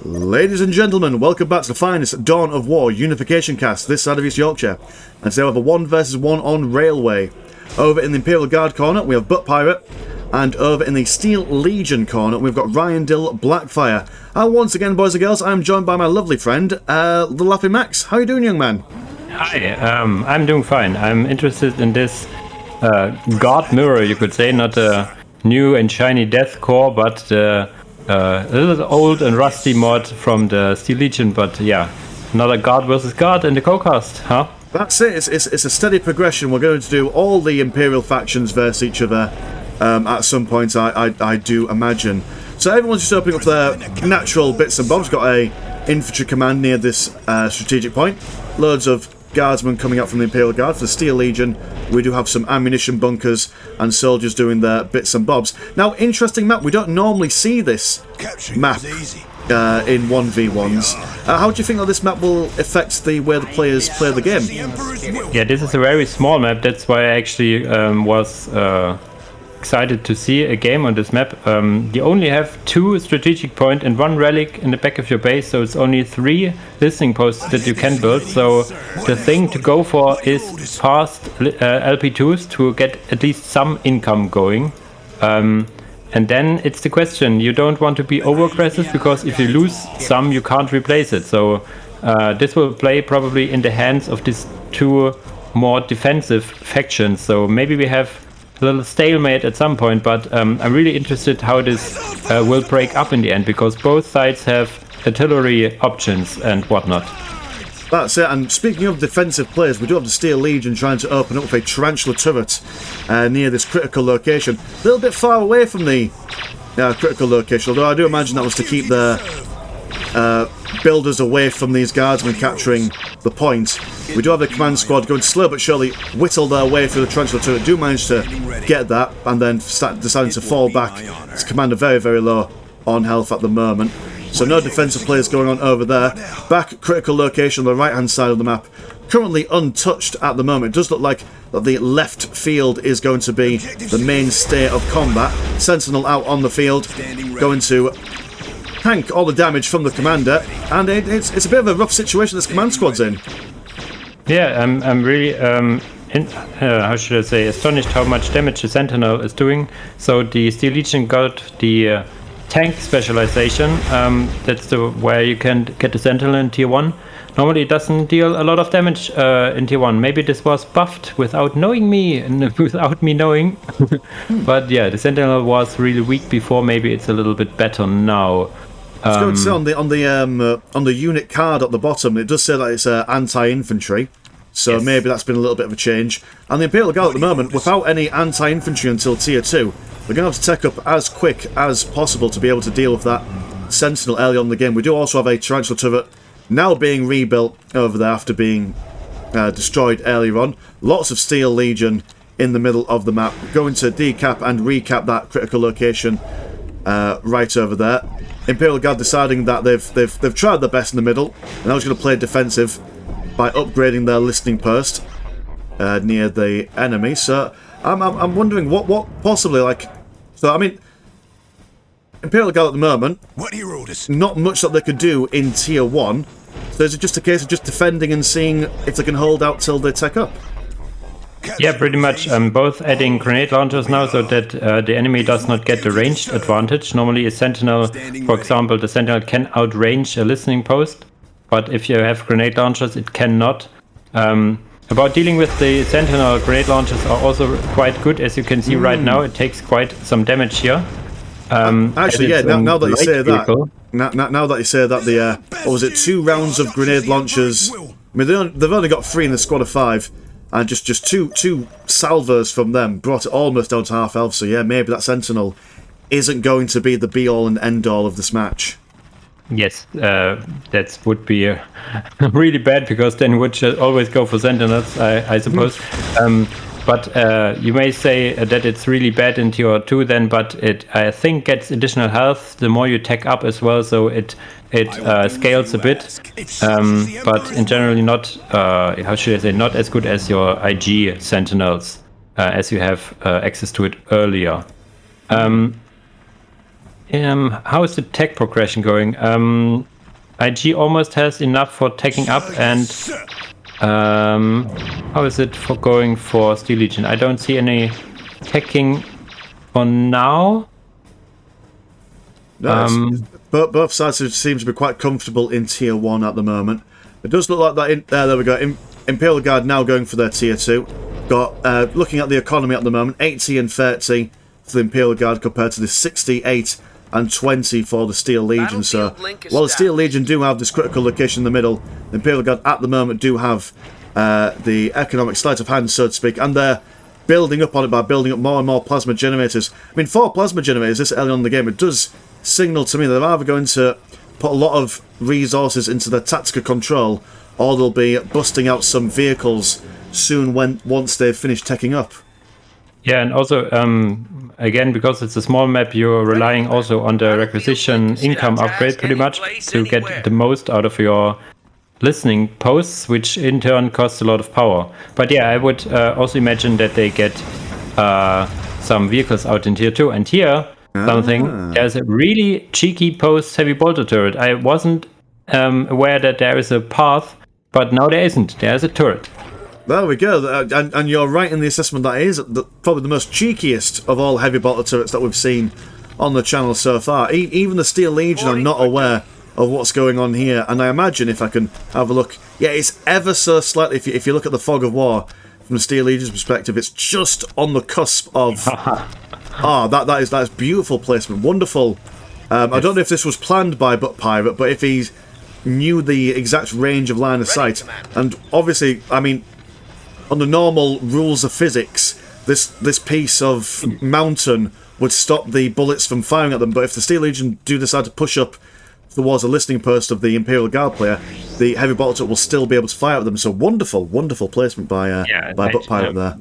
Ladies and gentlemen, welcome back to the finest Dawn of War Unification cast this side of East Yorkshire. And today we have a 1 versus 1 on Railway. Over in the Imperial Guard corner we have Butt Pirate, and over in the Steel Legion corner we've got Ryan Dill Blackfire. And once again, boys and girls, I'm joined by my lovely friend, TheLaughingMax. How are you doing, young man? Hi, I'm doing fine. I'm interested in this guard mirror, you could say, not a new and shiny death core, but a little old and rusty mod from the Steel Legion, but yeah, another guard versus guard in the co-cast, huh? That's it, it's a steady progression. We're going to do all the Imperial factions versus each other at some point, I do imagine. So everyone's just opening up their natural bits and bobs. Got a infantry command near this strategic point. Loads of guardsmen coming out from the Imperial Guard. For the Steel Legion, we do have some ammunition bunkers and soldiers doing their bits and bobs. Now, interesting map. We don't normally see this map in 1v1s. How do you think that this map will affect the way the players play the game? Yeah, this is a very small map. That's why I actually was excited to see a game on this map. You only have 2 strategic point and 1 relic in the back of your base, so it's only 3 listening posts that you can build. So the thing to go for is fast LP2s to get at least some income going. And then it's the question, you don't want to be over aggressive, because if you lose some you can't replace it. So this will play probably in the hands of these 2 more defensive factions. So maybe we have a little stalemate at some point, but I'm really interested how this will break up in the end, because both sides have artillery options and whatnot. That's it, and speaking of defensive players, we do have the Steel Legion trying to open up with a tarantula turret near this critical location. A little bit far away from the critical location, although I do imagine that was to keep the builders away from these guardsmen capturing the point. We do have a command squad going slow but surely whittle their way through the tarantula turret. Do manage to get that, and then deciding to fall back. Its commander very, very low on health at the moment. So no defensive players going on over there. Back at critical location on the right hand side of the map. Currently untouched at the moment. It does look like that the left field is going to be the mainstay of combat. Sentinel out on the field, going to tank all the damage from the commander, and it's a bit of a rough situation this command squad's in. Yeah, I'm really how should I say, astonished how much damage the Sentinel is doing. So the Steel Legion got the tank specialization. That's the where you can get the Sentinel in tier 1. Normally it doesn't deal a lot of damage in tier 1. Maybe this was buffed without knowing me and without me knowing. But yeah, the Sentinel was really weak before. Maybe it's a little bit better now. It's going to say on the unit card at the bottom, it does say that it's anti-infantry. So yes, maybe that's been a little bit of a change. And the Imperial Guard at the moment, without any anti-infantry until tier 2, they're going to have to tech up as quick as possible to be able to deal with that Sentinel early on in the game. We do also have a tarantula turret now being rebuilt over there after being destroyed earlier on. Lots of Steel Legion in the middle of the map. Going to decap and recap that critical location right over there. Imperial Guard deciding that they've tried their best in the middle, and now just going to play defensive by upgrading their listening post near the enemy. So I'm wondering what possibly, like, so I mean, Imperial Guard at the moment, not much that they could do in tier 1. So is it just a case of just defending and seeing if they can hold out till they tech up? Yeah, pretty much. Both adding grenade launchers now, so that the enemy does not get the ranged advantage. Normally a Sentinel, for example, the Sentinel can outrange a listening post, but if you have grenade launchers, it cannot. About dealing with the Sentinel, grenade launchers are also quite good, as you can see right now. It takes quite some damage here. Actually, yeah. Now that you say that, now that you say that, the what was it? 2 rounds of grenade launchers. I mean, they've only got 3 in the squad of 5, and just two salvos from them brought it almost down to half health. So yeah, maybe that Sentinel isn't going to be the be all and end all of this match. Yes, that would be really bad, because then would always go for Sentinels, I suppose. But you may say that it's really bad in tier 2 then, but it, I think, gets additional health the more you tech up as well, so it scales a bit. But in general not, how should I say, not as good as your IG Sentinels, as you have access to it earlier. How is the tech progression going? IG almost has enough for taking up, and how is it for going for Steel Legion? I don't see any teching for now. No, both sides seem to be quite comfortable in tier 1 at the moment. It does look like that. There we go. Imperial Guard now going for their tier 2. Got looking at the economy at the moment, 80 and 30 for the Imperial Guard compared to the 68 and 20 for the Steel Legion. So while the Steel Legion do have this critical location in the middle, the Imperial Guard at the moment do have the economic sleight of hand, so to speak, and they're building up on it by building up more and more plasma generators. I mean, 4 plasma generators this early on in the game, it does signal to me that they're either going to put a lot of resources into their tactical control, or they'll be busting out some vehicles soon once they've finished teching up. Yeah, and also, again, because it's a small map, you're relying also on the requisition income upgrade pretty much to get the most out of your listening posts, which in turn costs a lot of power. But yeah, I would also imagine that they get some vehicles out in tier 2. And here, something, there's a really cheeky post heavy bolter turret. I wasn't aware that there is a path, but now there isn't. There's a turret. There we go, and you're right in the assessment. That is probably the most cheekiest of all heavy bolter turrets that we've seen on the channel so far. Even the Steel Legion are not aware of what's going on here, and I imagine, if I can have a look, yeah, it's ever so slightly, if you look at the Fog of War from the Steel Legion's perspective, it's just on the cusp of... that is beautiful placement, wonderful. I don't know if this was planned by Butt Pirate, but if he knew the exact range of line of sight, and obviously, I mean, on the normal rules of physics, this piece of mountain would stop the bullets from firing at them, but if the Steel Legion do decide to push up towards the listening post of the Imperial Guard player, the heavy bolter will still be able to fire at them. So wonderful placement by Butt Pirate there.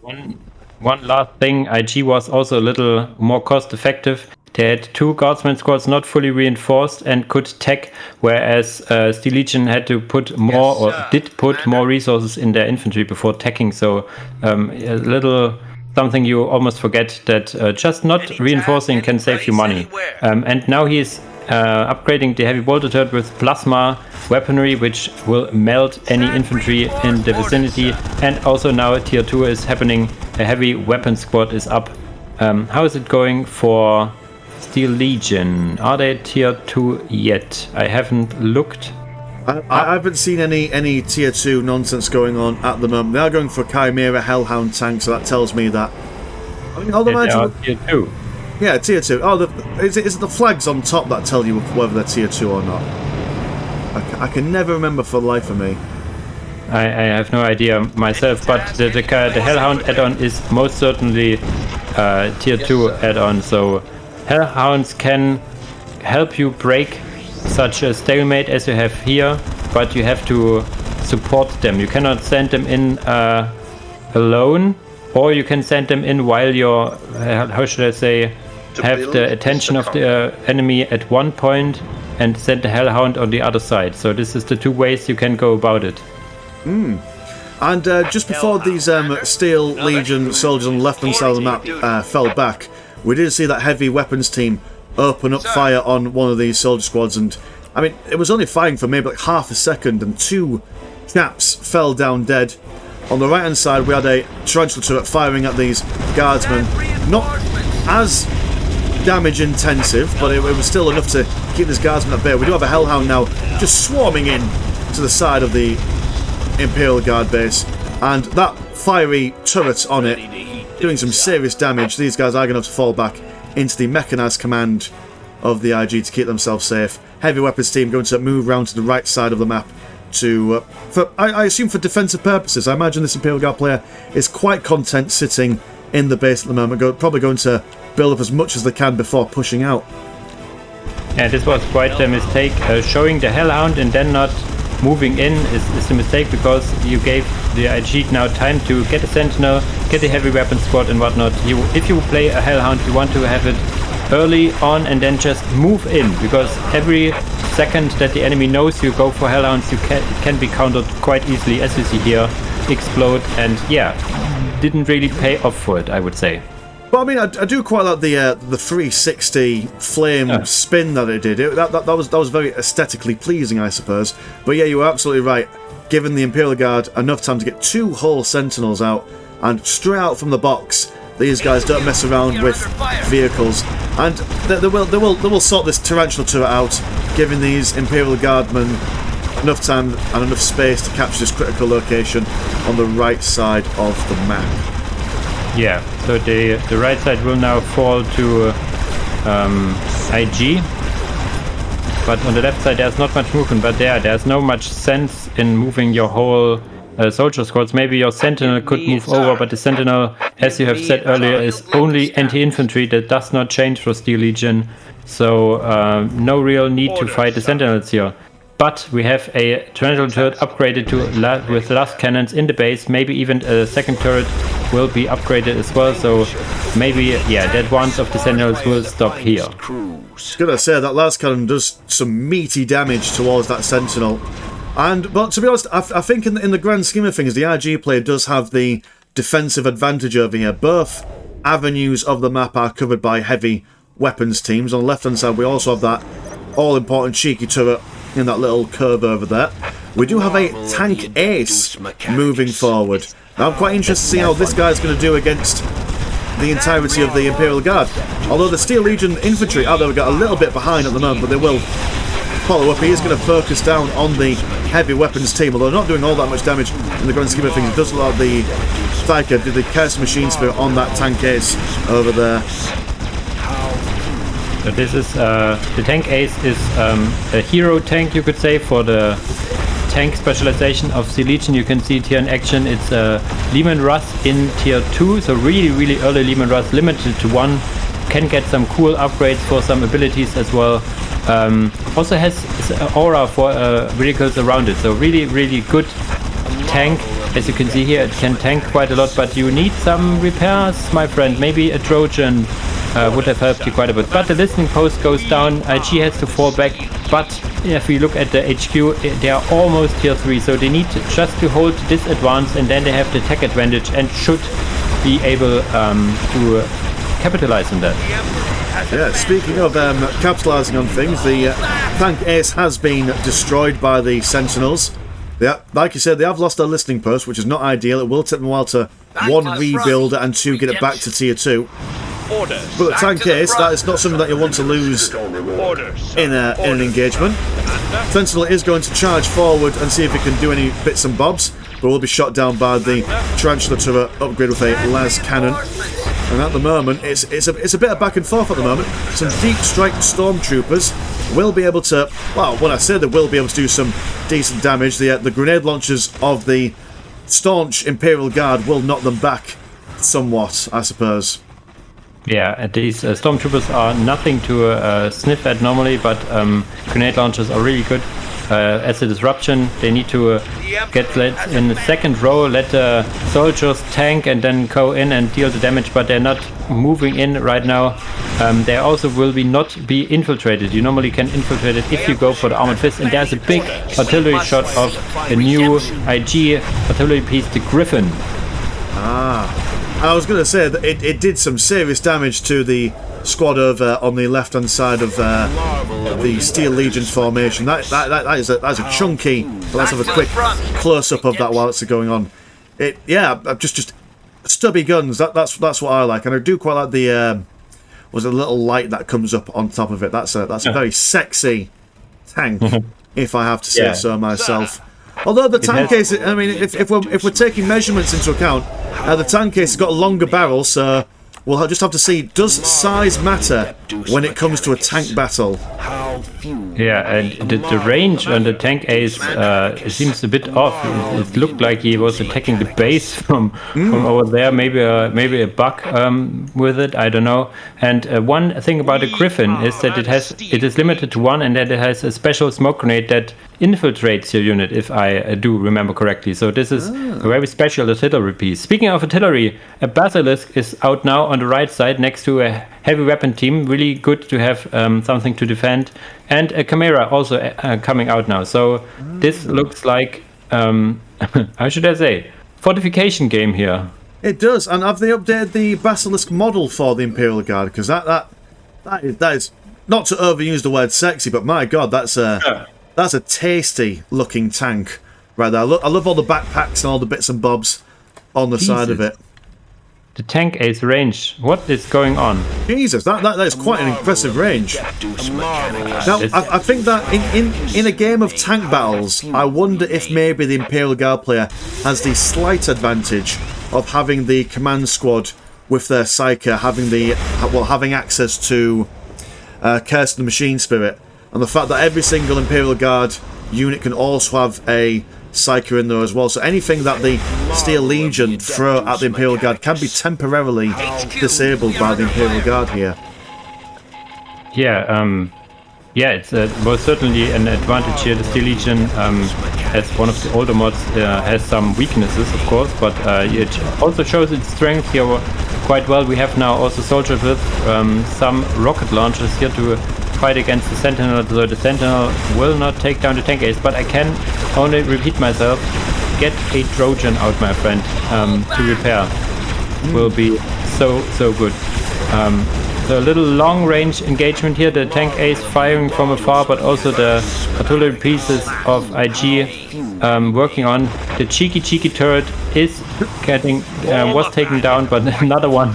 One last thing, IG was also a little more cost effective. They had 2 guardsman squads not fully reinforced and could tech, whereas Steel Legion had to put more, did put more resources in their infantry before teching. So a little something you almost forget, that just not reinforcing can save you money. And now he's upgrading the heavy bolter turret with plasma weaponry, which will melt any infantry in the vicinity. And also now tier 2 is happening. A heavy weapon squad is up. How is it going for Steel Legion? Are they tier 2 yet? I haven't looked. I haven't seen any tier 2 nonsense going on at the moment. They are going for Chimera Hellhound tank, so that tells me that... I mean, they are tier 2. Yeah, tier 2. Oh, is it the flags on top that tell you whether they're tier 2 or not? I can never remember for the life of me. I have no idea myself, but the Hellhound add-on is most certainly tier 2 add-on, so Hellhounds can help you break such a stalemate as you have here, but you have to support them. You cannot send them in alone, or you can send them in while you're, how should I say, have the attention of the enemy at one point and send the Hellhound on the other side. So this is the 2 ways you can go about it. And just before these Steel Legion soldiers on the left-hand side of the map fell back, we did see that heavy weapons team open up fire on one of these soldier squads, and I mean, it was only firing for maybe like half a second, and 2 chaps fell down dead. On the right-hand side, we had a tarantula turret firing at these guardsmen. Not as damage-intensive, but it was still enough to keep this guardsman at bay. We do have a Hellhound now just swarming in to the side of the Imperial Guard base, and that fiery turret on it doing some serious damage. These guys are going to have to fall back into the mechanised command of the IG to keep themselves safe. Heavy weapons team going to move round to the right side of the map to, I assume, for defensive purposes. I imagine this Imperial Guard player is quite content sitting in the base at the moment, probably going to build up as much as they can before pushing out. Yeah, this was quite a mistake. Showing the Hellhound and then not moving in is a mistake, because you gave the IG now time to get a Sentinel, get a heavy weapon squad and whatnot. If you play a Hellhound, you want to have it early on and then just move in, because every second that the enemy knows you go for Hellhounds, it can be countered quite easily, as you see here, explode, and yeah, didn't really pay off for it, I would say. But I mean, I do quite like the 360 flame spin that it did. That was very aesthetically pleasing, I suppose. But yeah, you were absolutely right. Giving the Imperial Guard enough time to get 2 whole Sentinels out, and straight out from the box, these guys don't mess around with vehicles, and they will sort this tarantula turret out, giving these Imperial Guardmen enough time and enough space to capture this critical location on the right side of the map. Yeah, so the right side will now fall to IG, but on the left side there's not much movement, but there's no much sense in moving your whole soldier squads. Maybe your Sentinel could move over, but the Sentinel, as you have said earlier, is only anti-infantry. That does not change for Steel Legion, so no real need to fight the Sentinels here. But we have a tarantula turret upgraded to with last cannons in the base. Maybe even a second turret will be upgraded as well. So maybe, the advance of the Sentinels will stop here. Gonna say that last cannon does some meaty damage towards that Sentinel. But to be honest, I think in the grand scheme of things, the IG player does have the defensive advantage over here. Both avenues of the map are covered by heavy weapons teams. On the left hand side, we also have that all-important cheeky turret in that little curve over there. We do have a tank ace moving forward. Now I'm quite interested to see how this guy's going to do against the entirety of the Imperial Guard. Although the Steel Legion infantry are got a little bit behind at the moment, but they will follow up. He is going to focus down on the heavy weapons team, although not doing all that much damage in the grand scheme of things. It does look like the Thyker did the Curse Machine Spirit on that tank ace over there. So this is the tank ace is a hero tank, you could say, for the tank specialization of the Legion. You can see it here in action. It's Lehman Russ in tier 2, so really early Lehman Russ, limited to 1. Can get some cool upgrades for some abilities as well. Also has aura for vehicles around it, so really good tank. As you can see here, it can tank quite a lot, but you need some repairs, my friend. Maybe a Trojan would have helped you quite a bit. But the listening post goes down, IG has to fall back, but if we look at the HQ, they are almost tier 3, so they need just to hold this advance, and then they have the tech advantage and should be able to capitalize on that. Yeah, speaking of capitalising on things, the tank ace has been destroyed by the Sentinels. Like you said, they have lost their listening post, which is not ideal. It will take them a while to, 1, rebuild it, and 2, get it back to tier 2. But the tank ace, that is not something that you want to lose in an engagement. Sentinel is going to charge forward and see if he can do any bits and bobs, but will be shot down by the tarantula turret upgrade with a las cannon. And at the moment, it's a bit of back and forth at the moment. Some deep strike stormtroopers will be able to, well, when I say they will be able to do some decent damage, the grenade launchers of the staunch Imperial Guard will knock them back somewhat, I suppose. Yeah, these stormtroopers are nothing to sniff at normally, but grenade launchers are really good. As a disruption, they need to get that in the second row, let the soldiers tank and then go in and deal the damage, but they're not moving in right now. They also will not be infiltrated. You normally can infiltrate it if you go for the armored fist, and there's a big artillery shot of a new IG artillery piece, the Griffin. I was going to say that it did some serious damage to the squad over on the left-hand side of the Steel Legion's formation. That's a chunky. But let's have a quick close-up of that while it's going on. Just stubby guns. That's what I like, and I do quite like the was a little light that comes up on top of it. That's a very sexy tank, if I have to say so myself. Although the tank case, I mean, if we're taking measurements into account, the tank case has got a longer barrel, so we'll just have to see, does size matter when it comes to a tank battle? Yeah, and the range on the tank ace it seems a bit off. It looked like he was attacking the base from over there. Maybe a bug with it. I don't know. And one thing about the Griffin is that it is limited to 1, and that it has a special smoke grenade that infiltrates your unit, if I do remember correctly. So this is a very special artillery piece. Speaking of artillery, a Basilisk is out now on the right side next to a heavy weapon team. Really good to have something to defend. And a Chimera also coming out now. So this looks like, how should I say, fortification game here. It does, and have they updated the Basilisk model for the Imperial Guard? Because that is not to overuse the word sexy, but my God, that's a tasty looking tank right there. I love all the backpacks and all the bits and bobs on the side of it. The tank ace range. What is going on? Jesus, that is quite an impressive range. Now, I think that in a game of tank battles, I wonder if maybe the Imperial Guard player has the slight advantage of having the command squad with their Psyker having access to Curse the Machine Spirit, and the fact that every single Imperial Guard unit can also have a Psyker in there as well. So anything that the Steel Legion throw at the Imperial Guard can be temporarily disabled by the Imperial Guard here. Yeah, it's most certainly an advantage here. The Steel Legion, as one of the older mods, has some weaknesses, of course, but it also shows its strength here quite well. We have now also soldiers with some rocket launchers here to fight against the Sentinel, so the Sentinel will not take down the tank ace, but I can only repeat myself, get a Trojan out, my friend, to repair. Will be so good. So a little long range engagement here, the tank ace firing from afar, but also the artillery pieces of IG working on. The cheeky turret is was taken down, but another one.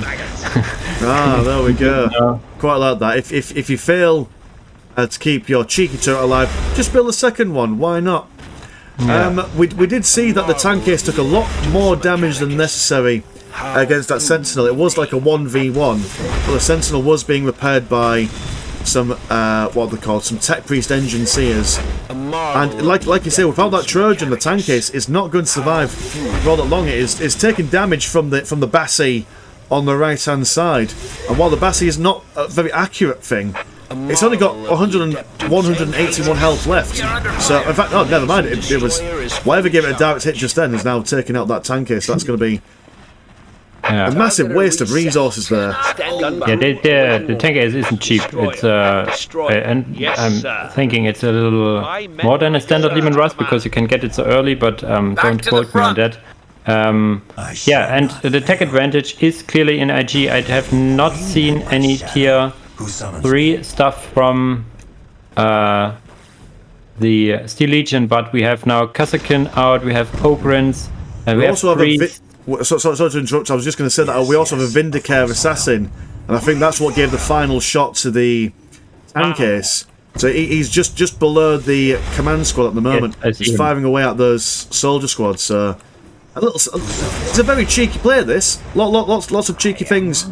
There we go. Quite like that. If you fail to keep your cheeky turret alive, just build a second one. Why not? Yeah. We did see that the tank ace took a lot more damage than necessary against that Sentinel. It was like a 1v1, but the Sentinel was being repaired by some what are they called? Some Tech Priest Engine Seers. And like you say, without that Trojan, the tank ace is not going to survive for all that long. It's taking damage from the Bassi on the right hand side, and while the Bassi is not a very accurate thing, it's only got 181 health left. So in fact, oh, never mind. It was whatever gave it a direct hit just then is now taking out that tank ace. That's going to be a massive waste of resources there. Yeah, the tank ace isn't cheap. It's and I'm thinking it's a little more than a standard Lehman Russ because you can get it so early, but don't quote me on that. Yeah, and the tech advantage is clearly in IG. I have not seen any tier 3 stuff from the Steel Legion, but we have now Kazakin out, we have Ogrins, and we also have sorry to interrupt, I was just going to say that we also have a Vindicare Assassin, and I think that's what gave the final shot to the tank ace. So he's just below the command squad at the moment. Yes, he's firing away at those soldier squads. So it's a very cheeky play. This lots of cheeky things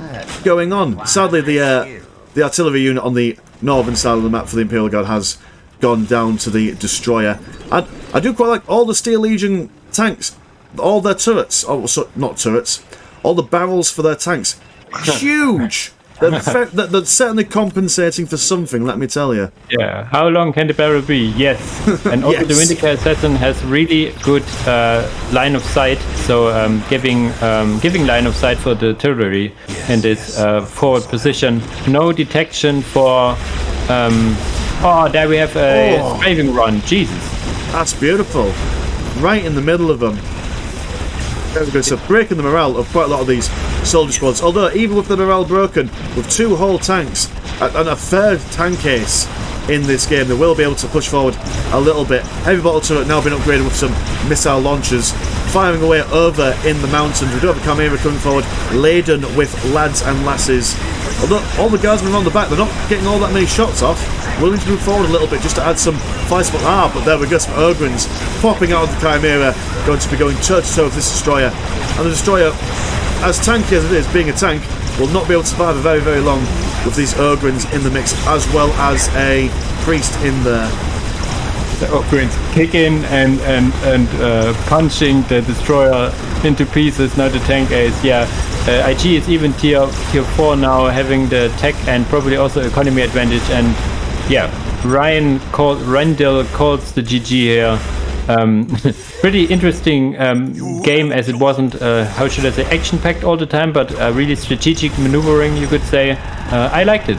going on. Sadly, the artillery unit on the northern side of the map for the Imperial Guard has gone down to the destroyer. I do quite like all the Steel Legion tanks. All their turrets, not turrets, all the barrels for their tanks, huge. They're certainly compensating for something, let me tell you. Yeah, how long can the barrel be? Yes. And also the Vindicare Assassin has really good line of sight, so giving line of sight for the artillery in this forward position. No detection for... there we have a strafing run, Jesus. That's beautiful. Right in the middle of them. There we go, so breaking the morale of quite a lot of these soldier squads. Although, even with the morale broken, with 2 whole tanks and a third tank ace in this game, they will be able to push forward a little bit. Heavy bottle turret now been upgraded with some missile launchers, firing away over in the mountains. We do have a Chimera coming forward, laden with lads and lasses. Although all the guardsmen around the back, they're not getting all that many shots off. Willing to move forward a little bit just to add some fire support. But there we go, some Ogrins popping out of the Chimera, going to be going toe-to-toe with this destroyer. And the destroyer, as tanky as it is, being a tank, will not be able to survive very, very long with these Ogrins in the mix, as well as a priest in there. The Ogrins kicking and punching the destroyer into pieces. Now the tank ace, IG is even tier 4 now, having the tech and probably also economy advantage. And Rendell calls the GG here. Pretty interesting game, as it wasn't, how should I say, action-packed all the time, but really strategic maneuvering, you could say. I liked it.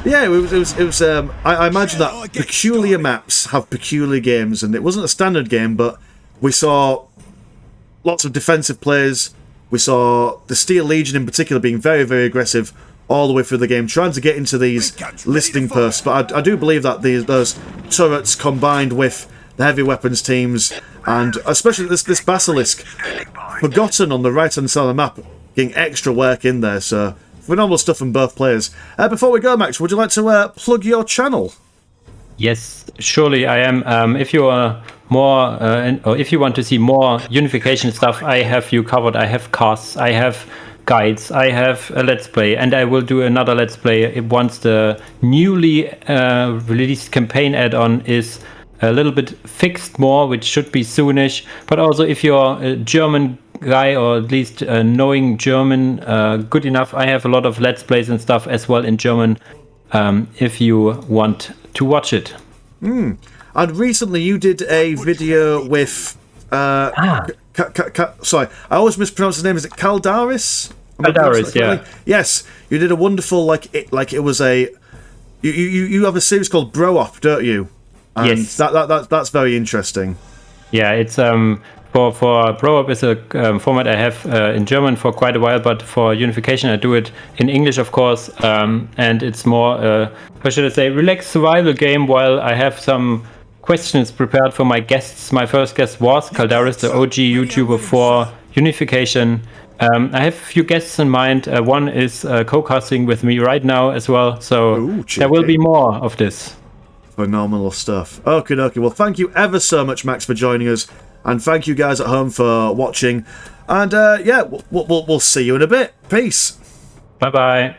Yeah, it was. I imagine that peculiar maps have peculiar games, and it wasn't a standard game, but we saw lots of defensive plays, We saw the Steel Legion in particular being very, very aggressive all the way through the game, trying to get into these listing posts. But I do believe that those turrets combined with the heavy weapons teams, and especially this Basilisk, forgotten on the right-hand side of the map, getting extra work in there. So phenomenal stuff from both players. Before we go, Max, would you like to plug your channel? Yes, surely I am. If you are more, or if you want to see more Unification stuff, I have you covered. I have casts, I have guides, I have a Let's Play, and I will do another Let's Play once the newly released campaign add-on is a little bit fixed more, which should be soonish. But also, if you're a German guy, or at least knowing German good enough, I have a lot of Let's Plays and stuff as well in German, if you want to watch it. And recently you did a video with sorry, I always mispronounce his name. Is it Caldaris? Caldaris, yeah. Yes, you did a wonderful it was a you have a series called Bro Op, don't you? And yes, that's very interesting. Yeah, it's for Bro Up is a format I have in German for quite a while, but for Unification I do it in English, of course, and it's more how should I say, relaxed survival game, while I have some questions prepared for my guests. My first guest was Caldaris, the OG YouTuber for Unification. I have a few guests in mind. One is co-casting with me right now as well, so there will be more of this. Phenomenal stuff. Okay, well, thank you ever so much, Max, for joining us, and thank you guys at home for watching. And yeah, we'll see you in a bit. Peace. Bye bye.